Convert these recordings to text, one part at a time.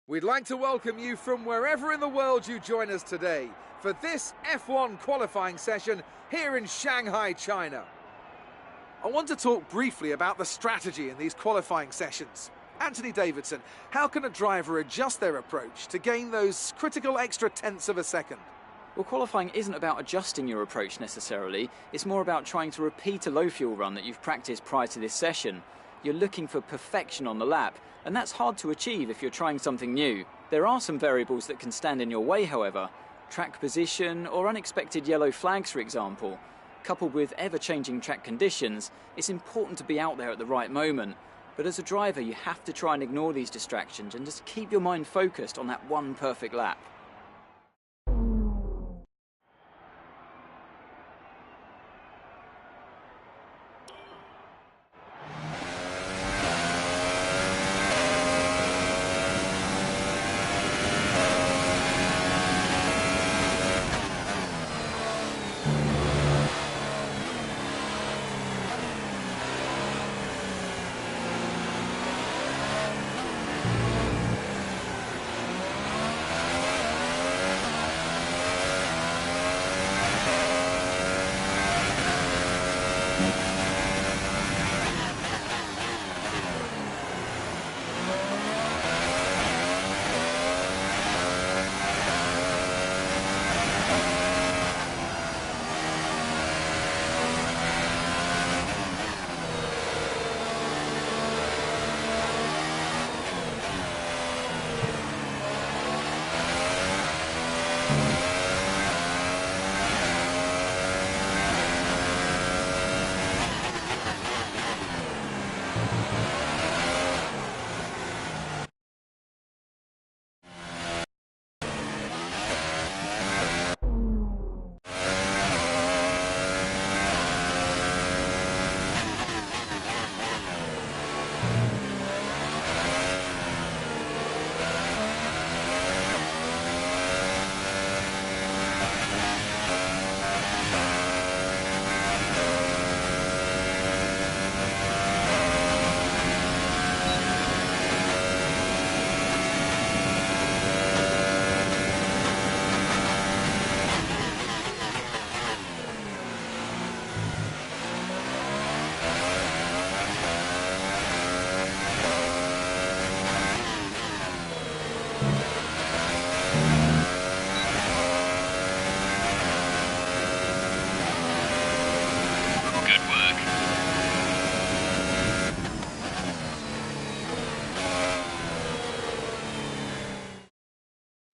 We'd like to welcome you from wherever in the world you join us today for this F1 qualifying session here in Shanghai, China. I want to talk briefly about the strategy in these qualifying sessions. Anthony Davidson, how can a driver adjust their approach to gain those critical extra tenths of a second? Well, qualifying isn't about adjusting your approach necessarily. It's more about trying to repeat a low fuel run that you've practiced prior to this session. You're looking for perfection on the lap, and that's hard to achieve if you're trying something new. There are some variables that can stand in your way, however. Track position or unexpected yellow flags, for example. Coupled with ever-changing track conditions, it's important to be out there at the right moment. But as a driver, you have to try and ignore these distractions and just keep your mind focused on that one perfect lap.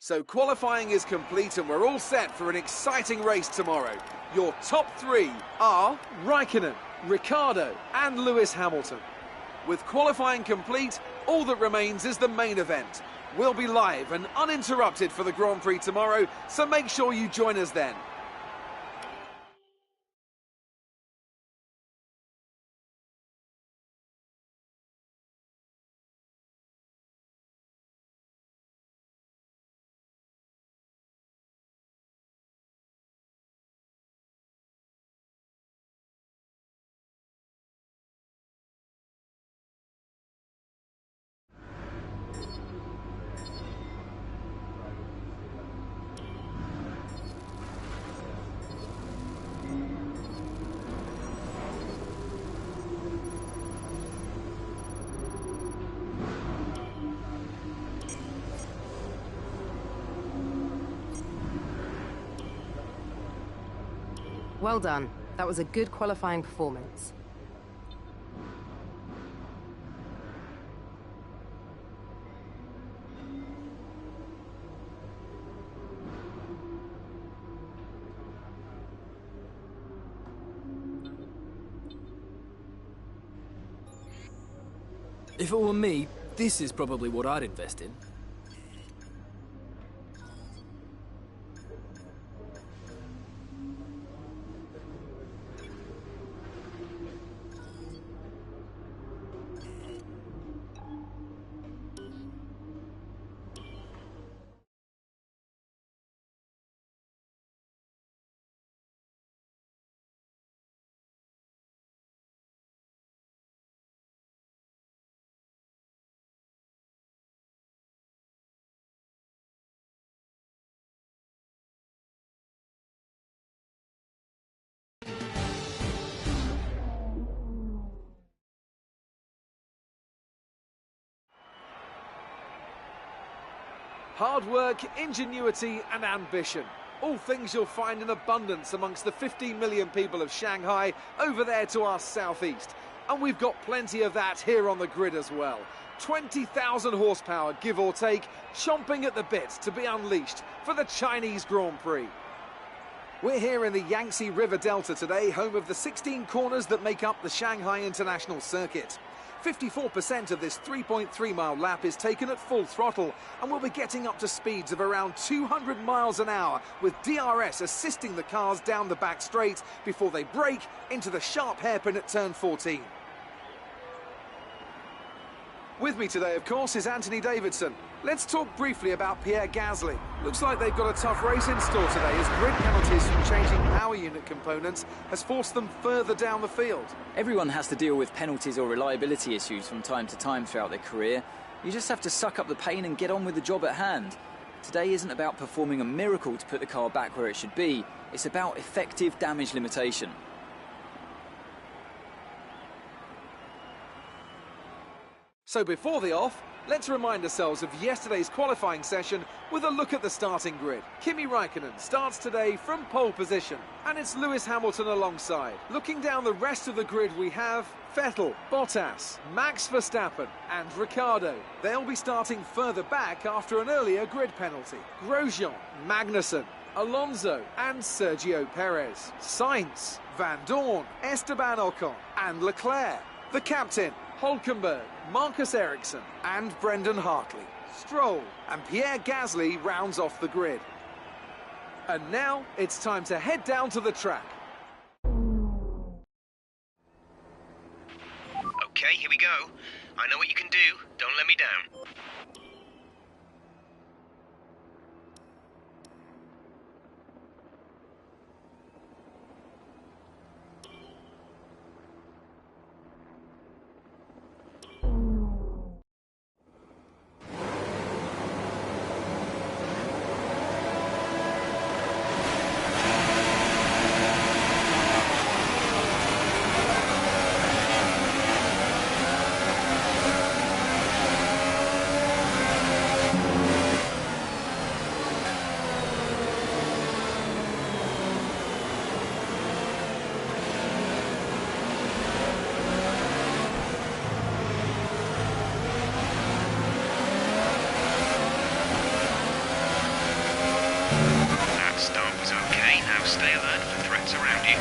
So qualifying is complete and we're all set for an exciting race tomorrow. Your top three are Raikkonen, Ricciardo and Lewis Hamilton. With qualifying complete, all that remains is the main event. We'll be live and uninterrupted for the Grand Prix tomorrow, so make sure you join us then. Well done. That was a good qualifying performance. If it were me, this is probably what I'd invest in. Hard work, ingenuity and ambition. All things you'll find in abundance amongst the 15 million people of Shanghai over there to our southeast. And we've got plenty of that here on the grid as well. 20,000 horsepower, give or take, chomping at the bit to be unleashed for the Chinese Grand Prix. We're here in the Yangtze River Delta today, home of the 16 corners that make up the Shanghai International Circuit. 54% of this 3.3-mile lap is taken at full throttle, and we'll be getting up to speeds of around 200 miles an hour, with DRS assisting the cars down the back straight before they brake into the sharp hairpin at turn 14. With me today, of course, is Anthony Davidson. Let's talk briefly about Pierre Gasly. Looks like they've got a tough race in store today, as grid penalties from changing power unit components has forced them further down the field. Everyone has to deal with penalties or reliability issues from time to time throughout their career. You just have to suck up the pain and get on with the job at hand. Today isn't about performing a miracle to put the car back where it should be. It's about effective damage limitation. So before the off, let's remind ourselves of yesterday's qualifying session with a look at the starting grid. Kimi Raikkonen starts today from pole position, and it's Lewis Hamilton alongside. Looking down the rest of the grid, we have Vettel, Bottas, Max Verstappen and Ricciardo. They'll be starting further back after an earlier grid penalty. Grosjean, Magnussen, Alonso and Sergio Perez. Sainz, Van Dorn, Esteban Ocon and Leclerc. The captain, Hülkenberg, Marcus Ericsson and Brendan Hartley. Stroll and Pierre Gasly rounds off the grid. And now it's time to head down to the track. Okay, here we go. I know what you can do. Don't let me down. Stay alert for threats around you.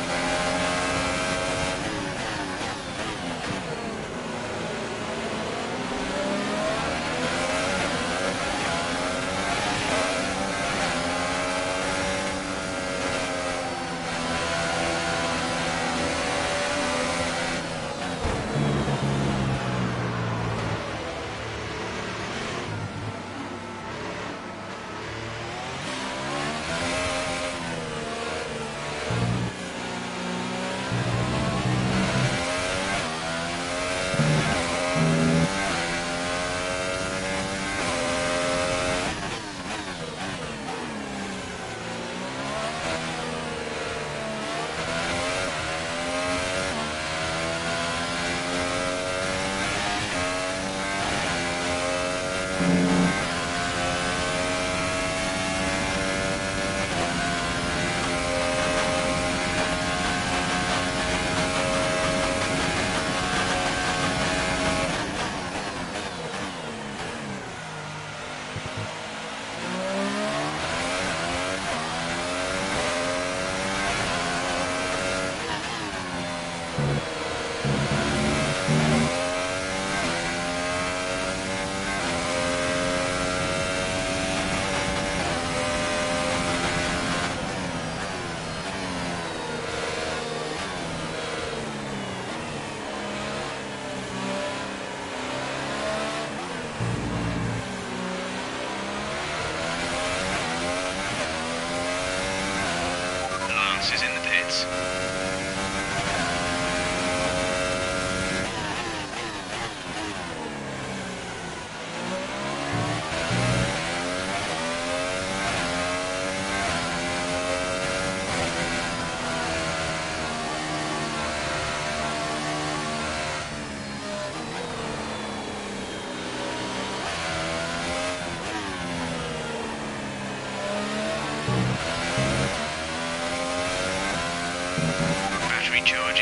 Is in the pits.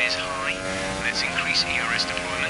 is high. Let's increase ERS deployment.